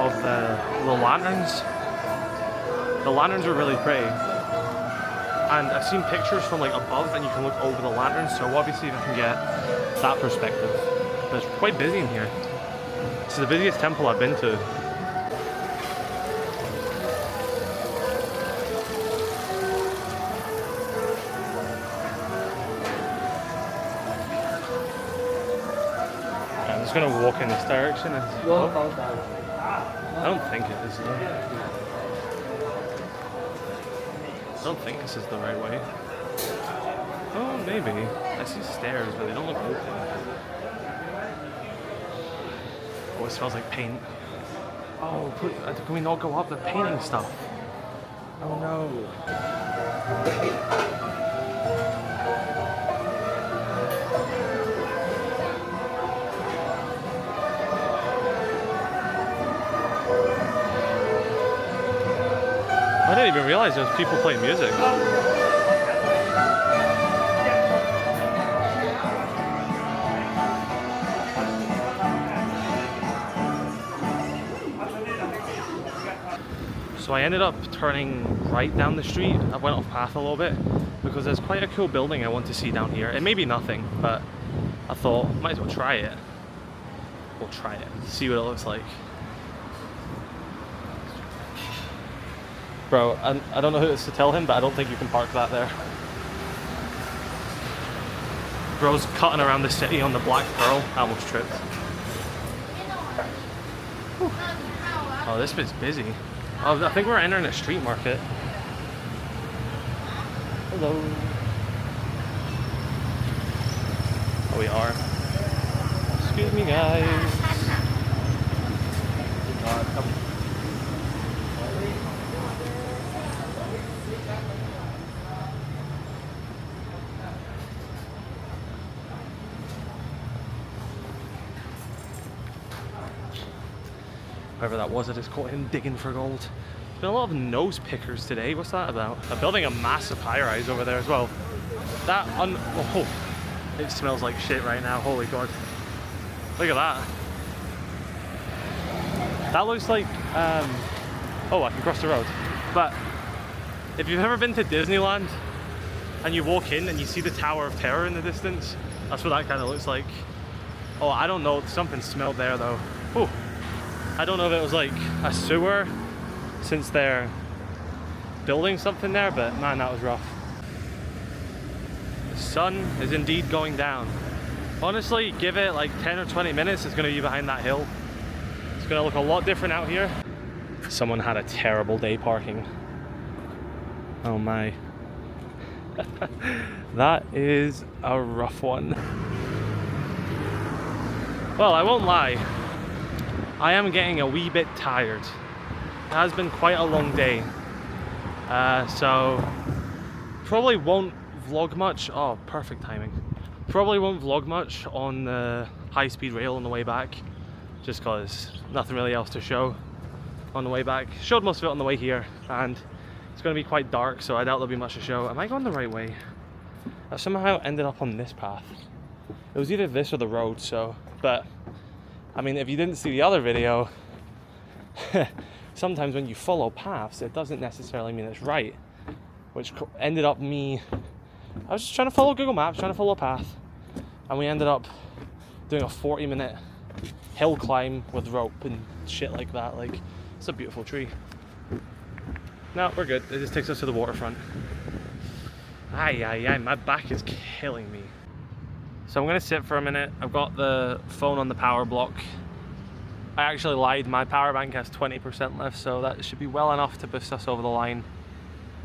[SPEAKER 1] of the lanterns. The lanterns are really pretty. And I've seen pictures from like above and you can look over the lanterns, so obviously if I can get that perspective. But it's quite busy in here. This is the busiest temple I've been to. I'm just gonna walk in this direction and I don't think it is though. I don't think this is the right way. Oh, maybe. I see stairs, but they don't look open. Oh, it smells like paint. Oh, can we not go up? They're painting stuff. Oh no. I didn't even realize there was people playing music. So I ended up turning right down the street. I went off path a little bit because there's quite a cool building I want to see down here. It may be nothing, but I thought might as well try it. We'll try it, see what it looks like. Bro, I don't know who it's to tell him, but I don't think you can park that there. Bro's cutting around the city on the Black Pearl. I almost tripped. Whew. Oh, this bit's busy. Oh, I think we're entering a street market. Hello. Oh, we are. Excuse me, guys. Whoever that was, I just caught him digging for gold. There's been a lot of nose pickers today. What's that about? They're building a massive high-rise over there as well. That oh, it smells like shit right now. Holy God! Look at that. That looks like oh, I can cross the road. But if you've ever been to Disneyland and you walk in and you see the Tower of Terror in the distance, that's what that kind of looks like. Oh, I don't know. Something smelled there though. Oh. I don't know if it was like a sewer since they're building something there, but man, that was rough. The sun is indeed going down. Honestly, give it like 10 or 20 minutes, it's going to be behind that hill. It's going to look a lot different out here. Someone had a terrible day parking. Oh my. That is a rough one. Well, I won't lie. I am getting a wee bit tired. It has been quite a long day. So probably won't vlog much. Oh, perfect timing. Probably won't vlog much on the high-speed rail on the way back, just because nothing really else to show on the way back. Showed most of it on the way here, and it's going to be quite dark, so I doubt there'll be much to show. Am I going the right way? I somehow ended up on this path. It was either this or the road, so, but I mean, if you didn't see the other video, sometimes when you follow paths, it doesn't necessarily mean it's right, which ended up me, I was just trying to follow Google Maps, trying to follow a path, and we ended up doing a 40-minute hill climb with rope and shit like that. Like, it's a beautiful tree. No, we're good. It just takes us to the waterfront. Aye, my back is killing me. So I'm gonna sit for a minute. I've got the phone on the power block. I actually lied, my power bank has 20% left, so that should be well enough to boost us over the line.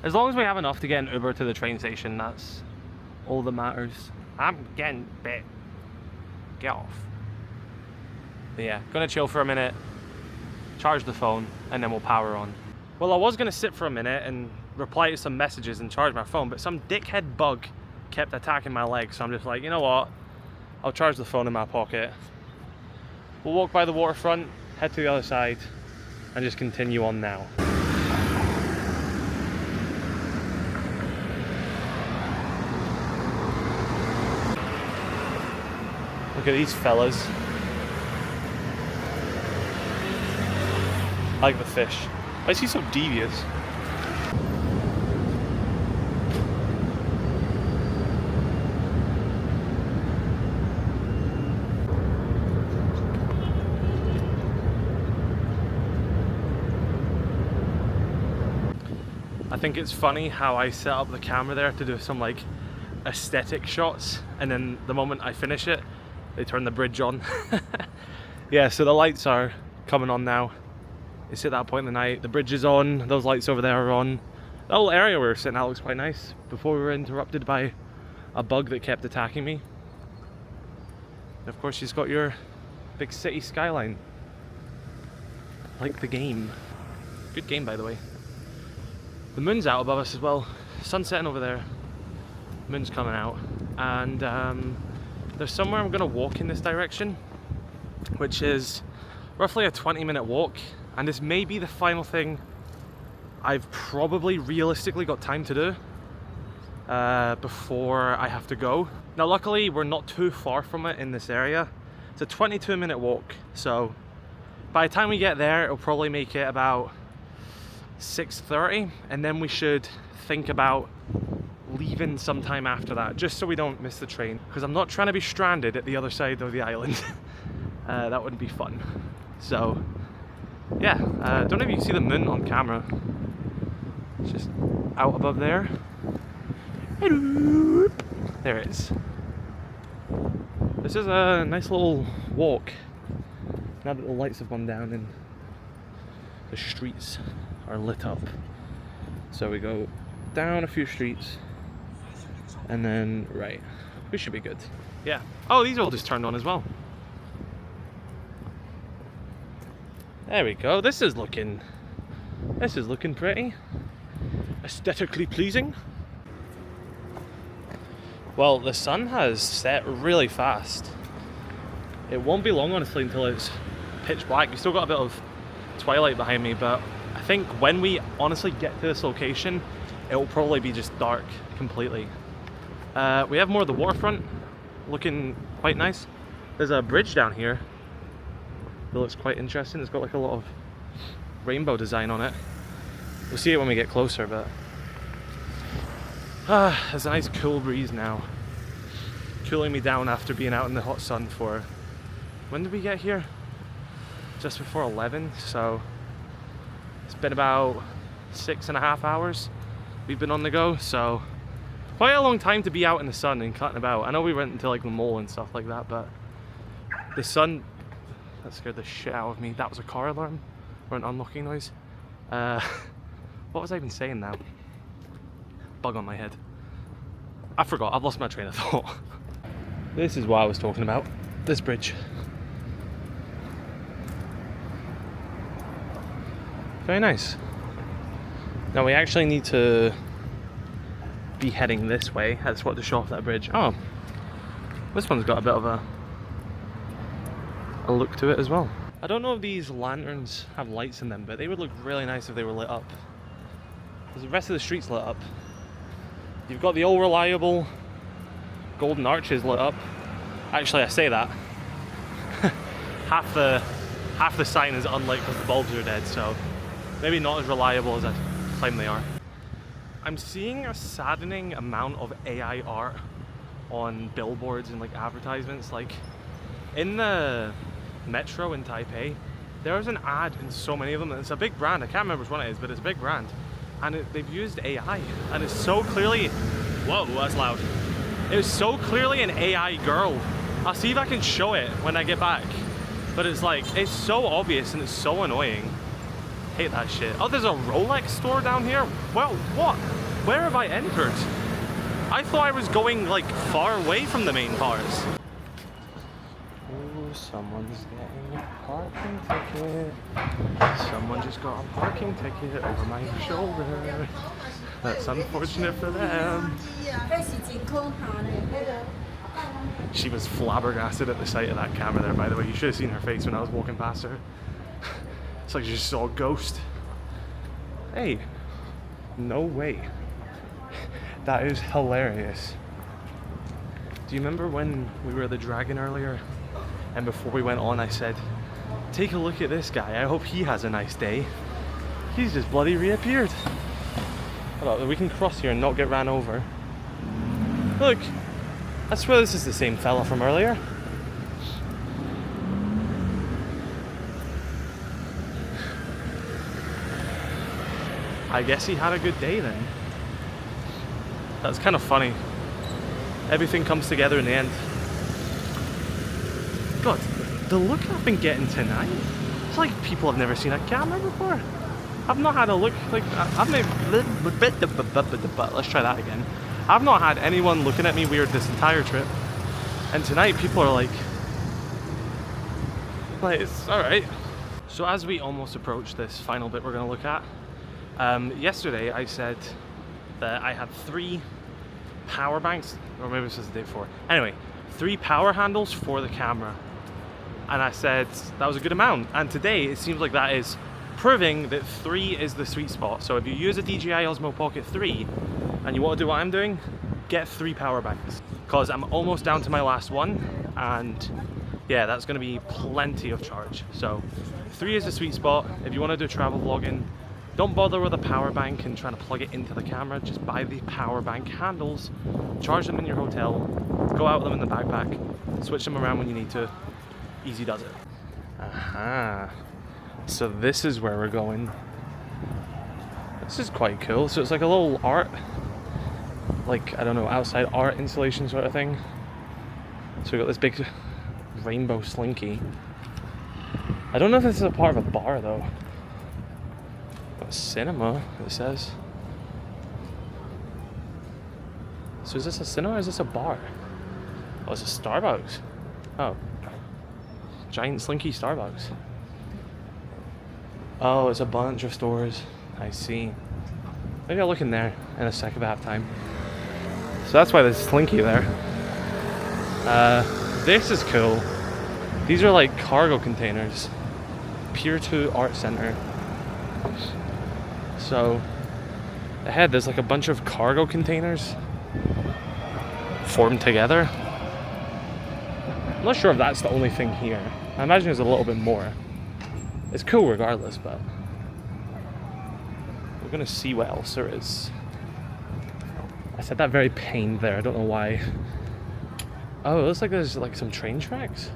[SPEAKER 1] As long as we have enough to get an Uber to the train station, that's all that matters. I'm getting bit. Get off. But yeah, gonna chill for a minute, charge the phone, and then we'll power on. Well, I was gonna sit for a minute and reply to some messages and charge my phone, but some dickhead bug kept attacking my leg, so I'm just like, you know what, I'll charge the phone in my pocket. We'll walk by the waterfront, head to the other side, and just continue on now. Look at these fellas. I like the fish. Why is he so devious? I think it's funny how I set up the camera there to do some like aesthetic shots, and then the moment I finish it, they turn the bridge on. Yeah, so the lights are coming on now. It's at that point in the night, the bridge is on, those lights over there are on. The whole area we were sitting at looks quite nice before we were interrupted by a bug that kept attacking me. And of course, you've got your big city skyline. Like the game. Good game, by the way. The moon's out above us as well. Sun's setting over there. Moon's coming out. And there's somewhere I'm gonna walk in this direction, which is roughly a 20-minute walk. And this may be the final thing I've probably realistically got time to do before I have to go. Now luckily we're not too far from it in this area. It's a 22-minute walk, so by the time we get there it'll probably make it about 6:30, and then we should think about leaving sometime after that, just so we don't miss the train, because I'm not trying to be stranded at the other side of the island. That wouldn't be fun. So yeah, don't know if you can see the moon on camera. It's just out above there. Hello. There it is. This is a nice little walk now that the lights have gone down and the streets are lit up. So we go down a few streets and then right. We should be good. Yeah. Oh, these all just turned on as well. There we go. This is looking pretty aesthetically pleasing. Well, the sun has set really fast. It won't be long, honestly, until it's pitch black. We've still got a bit of twilight behind me, but I think when we honestly get to this location, it will probably be just dark completely. We have more of the waterfront, looking quite nice. There's a bridge down here that looks quite interesting. It's got like a lot of rainbow design on it. We'll see it when we get closer, but there's a nice cool breeze now, cooling me down after being out in the hot sun for, when did we get here? Just before 11, so it's been about 6.5 hours we've been on the go, so quite a long time to be out in the sun and cutting about. I know we went into like the mall and stuff like that, but the sun, that scared the shit out of me. That was a car alarm or an unlocking noise. What was I even saying now? Bug on my head. I forgot, I've lost my train of thought. This is what I was talking about, this bridge. Very nice. Now we actually need to be heading this way. That's what to show off that bridge. Oh, this one's got a bit of a look to it as well. I don't know if these lanterns have lights in them, but they would look really nice if they were lit up, because the rest of the street's lit up. You've got the old reliable golden arches lit up. Actually, I say that. half the sign is unlit because the bulbs are dead, so maybe not as reliable as I claim they are. I'm seeing a saddening amount of AI art on billboards and like advertisements. Like in the metro in Taipei, there's an ad in so many of them. It's a big brand. I can't remember which one it is, but it's a big brand. And they've used AI, and it's so clearly, whoa, that's loud. It's so clearly an AI girl. I'll see if I can show it when I get back. But it's like, it's so obvious and it's so annoying. Hate that shit. Oh, there's a Rolex store down here? Well, what? Where have I entered? I thought I was going like far away from the main cars. Oh, someone's getting a parking ticket. Someone just got a parking ticket over my shoulder. That's unfortunate for them. She was flabbergasted at the sight of that camera there, by the way. You should have seen her face when I was walking past her. It's like she just saw a ghost. Hey, no way. That is hilarious. Do you remember when we were at the Dragon earlier? And before we went on, I said, take a look at this guy. I hope he has a nice day. He's just bloody reappeared. Hold on, we can cross here and not get ran over. Look, I swear this is the same fella from earlier. I guess he had a good day then. That's kind of funny. Everything comes together in the end. God, the look I've been getting tonight, it's like people have never seen a camera before. I've not had a look like I've never. Let's try that again. I've not had anyone looking at me weird this entire trip, and tonight people are like it's all right. So as we almost approach this final bit we're gonna look at, yesterday I said that I had 3 power banks, or maybe this was the day before. Anyway, 3 power handles for the camera, and I said that was a good amount. And today it seems like that is proving that 3 is the sweet spot. So if you use a DJI Osmo Pocket 3 and you want to do what I'm doing, get 3 power banks, because I'm almost down to my last one, and yeah, that's going to be plenty of charge. So 3 is the sweet spot. If you want to do travel vlogging, don't bother with a power bank and trying to plug it into the camera. Just buy the power bank handles, charge them in your hotel, go out with them in the backpack, switch them around when you need to. Easy does it. Aha. So this is where we're going. This is quite cool. So it's like a little art, like, I don't know, outside art installation sort of thing. So we got this big rainbow slinky. I don't know if this is a part of a bar though. Got a cinema, it says. So is this a cinema or is this a bar? Oh, it's a Starbucks. Oh. Giant slinky Starbucks. Oh, it's a bunch of stores. I see. Maybe I'll look in there in a sec if I have time. So that's why there's slinky there. This is cool. These are like cargo containers. Pier 2 Art Center. So ahead there's like a bunch of cargo containers formed together. I'm not sure if that's the only thing here. I imagine there's a little bit more. It's cool regardless, but we're gonna see what else there is. I said that very pained there, I don't know why. Oh, it looks like there's like some train tracks.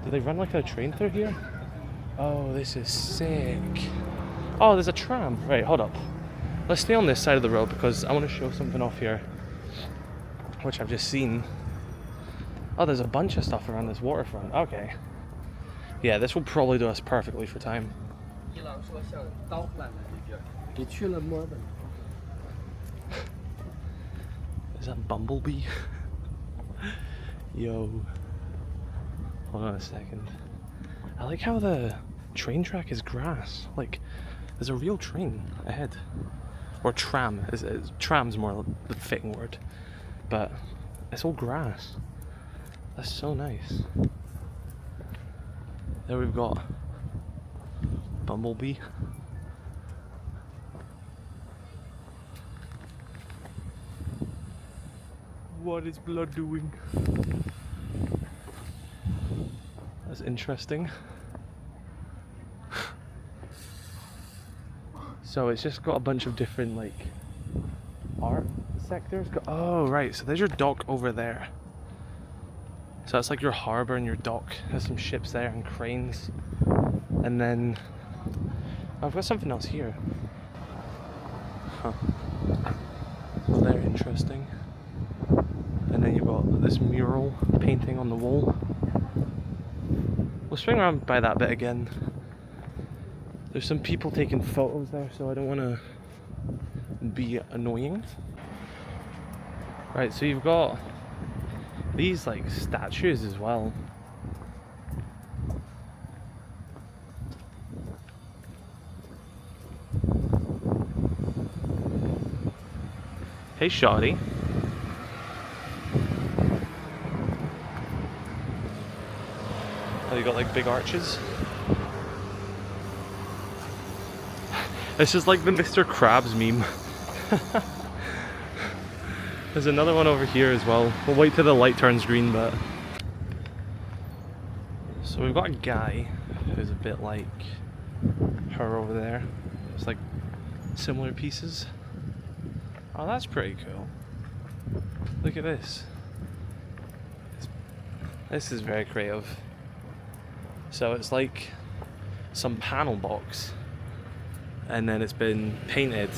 [SPEAKER 1] Do they run like a train through here? Oh, this is sick. Oh, there's a tram. Right, hold up. Let's stay on this side of the road because I want to show something off here, which I've just seen. Oh, there's a bunch of stuff around this waterfront. Okay. Yeah, this will probably do us perfectly for time. Is that Bumblebee? Yo. Hold on a second. I like how the train track is grass. Like, there's a real train ahead. Or tram. Tram's more the fitting word. But it's all grass. That's so nice. There we've got Bumblebee. What is blood doing? That's interesting. So it's just got a bunch of different like art sectors. Oh right, so there's your dock over there. So that's like your harbour and your dock. There's some ships there and cranes. And then I've got something else here. Huh. Very interesting. And then you've got this mural painting on the wall. We'll swing around by that bit again. There's some people taking photos there, so I don't want to be annoying. Right, so you've got these like statues as well. Hey shawty. Oh, you got like big arches. This is like the Mr. Krabs meme. There's another one over here as well. We'll wait till the light turns green, but... So we've got a guy who's a bit like her over there. It's like similar pieces. Oh, that's pretty cool. Look at this. This is very creative. So it's like some panel box, and then it's been painted,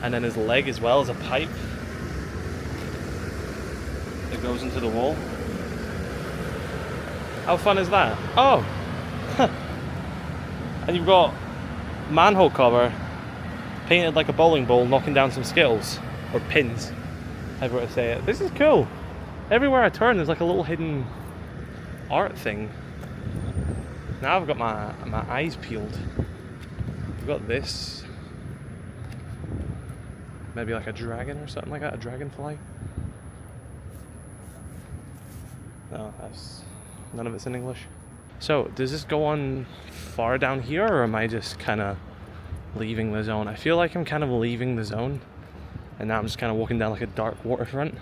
[SPEAKER 1] and then his leg as well as a pipe that goes into the wall. How fun is that? Oh! And you've got manhole cover painted like a bowling ball, knocking down some skittles, or pins, however to say it. This is cool. Everywhere I turn there's like a little hidden art thing. Now I've got my eyes peeled. We've got this. Maybe like a dragon or something like that, a dragonfly. No, that's none of it's in English. So, does this go on far down here, or am I just kind of leaving the zone? I feel like I'm kind of leaving the zone, and now I'm just kind of walking down like a dark waterfront.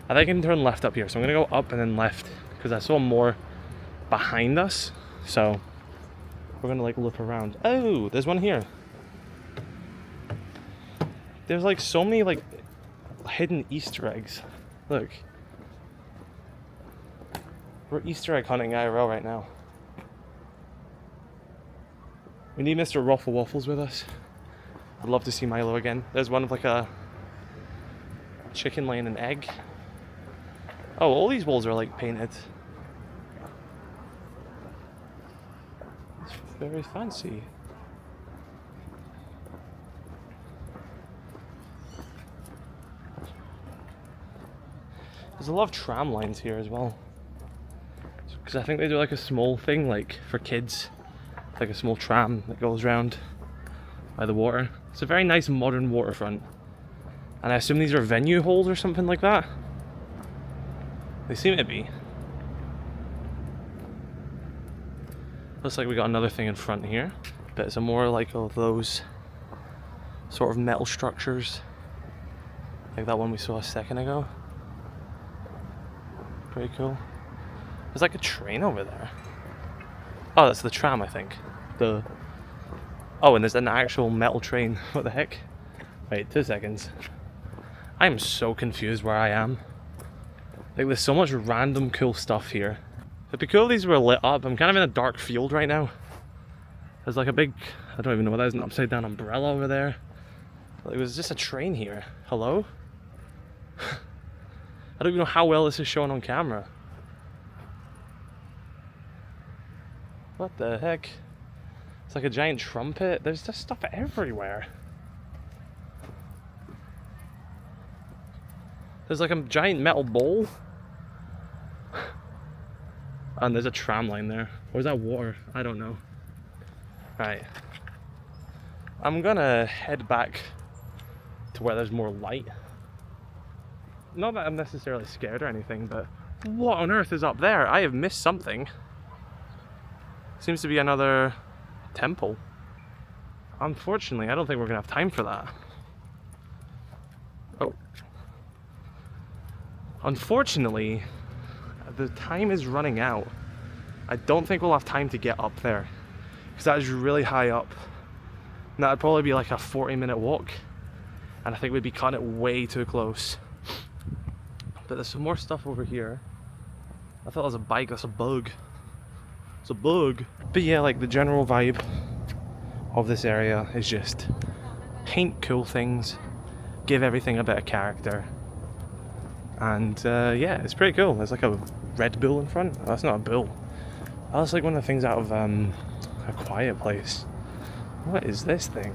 [SPEAKER 1] I think I can turn left up here, so I'm going to go up and then left, because I saw more behind us, so we're going to like look around. Oh, there's one here. There's like so many like hidden Easter eggs. Look. We're Easter egg hunting IRL right now. We need Mr. Ruffle Waffles with us. I'd love to see Milo again. There's one of like a chicken laying an egg. Oh, all these walls are like painted. It's very fancy. There's a lot of tram lines here as well. Because I think they do like a small thing like for kids. Like a small tram that goes around by the water. It's a very nice modern waterfront. And I assume these are venue halls or something like that. They seem to be. Looks like we got another thing in front here. But it's a more like of those sort of metal structures. Like that one we saw a second ago. Pretty cool. There's like a train over there. Oh, that's the tram, I think. Oh, and there's an actual metal train. What the heck? Wait, 2 seconds. I am so confused where I am. Like, there's so much random cool stuff here. It'd be cool if these were lit up. I'm kind of in a dark field right now. There's like a big, I don't even know what that is, an upside down umbrella over there. Like, there's just a train here. Hello? I don't even know how well this is shown on camera. What the heck? It's like a giant trumpet. There's just stuff everywhere. There's like a giant metal bowl. And there's a tram line there. Or is that water? I don't know. Right. I'm gonna head back to where there's more light. Not that I'm necessarily scared or anything, but what on earth is up there? I have missed something. Seems to be another temple. Unfortunately, I don't think we're gonna have time for that. Oh. Unfortunately, the time is running out. I don't think we'll have time to get up there, because that is really high up. And that'd probably be like a 40-minute walk, and I think we'd be cutting it way too close. But there's some more stuff over here. I thought it was a bike, that's a bug. It's a bug. But yeah, like the general vibe of this area is just paint cool things, give everything a bit of character. And yeah, it's pretty cool. There's like a Red Bull in front. Oh, that's not a bull. Oh, that's like one of the things out of A Quiet Place. What is this thing?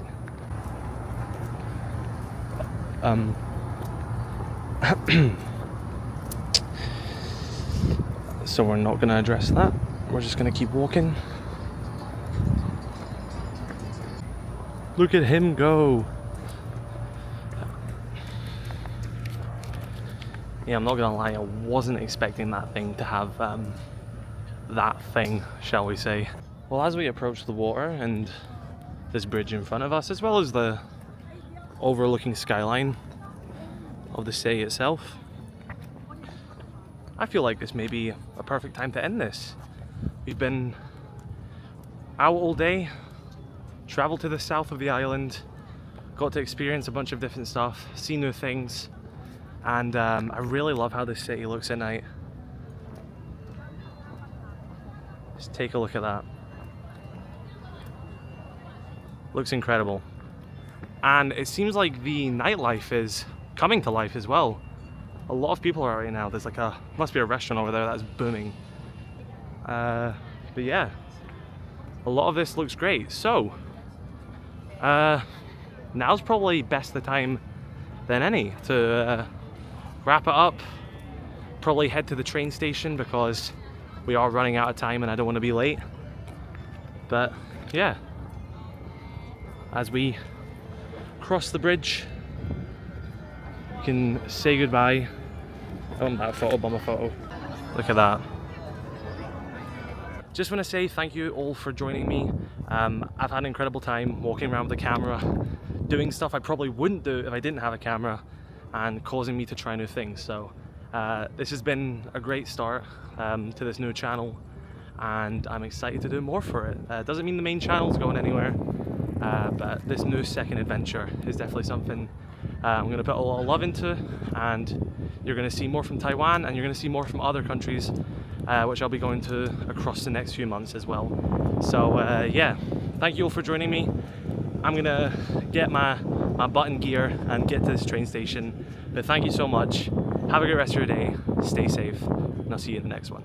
[SPEAKER 1] So we're not going to address that. We're just going to keep walking. Look at him go. Yeah, I'm not gonna lie, I wasn't expecting that thing to have that thing, shall we say. Well, as we approach the water and this bridge in front of us, as well as the overlooking skyline of the city itself, I feel like this may be a perfect time to end this. We've been out all day, traveled to the south of the island, got to experience a bunch of different stuff, see new things, and I really love how this city looks at night. Just take a look at that. Looks incredible. And it seems like the nightlife is coming to life as well. A lot of people are right now. There's like must be a restaurant over there that's booming. But yeah, a lot of this looks great. So, now's probably best the time than any to wrap it up. Probably head to the train station because we are running out of time and I don't want to be late. But yeah, as we cross the bridge, you can say goodbye. Oh, that photo, bomber photo. Look at that. Just want to say thank you all for joining me. I've had an incredible time walking around with the camera, doing stuff I probably wouldn't do if I didn't have a camera, and causing me to try new things. So this has been a great start to this new channel, and I'm excited to do more for it. Doesn't mean the main channel's going anywhere, but this new second adventure is definitely something I'm going to put a lot of love into, and you're going to see more from Taiwan, and you're going to see more from other countries, which I'll be going to across the next few months as well. So yeah, thank you all for joining me. I'm going to get my butt in gear and get to this train station, but thank you so much. Have a great rest of your day, stay safe, and I'll see you in the next one.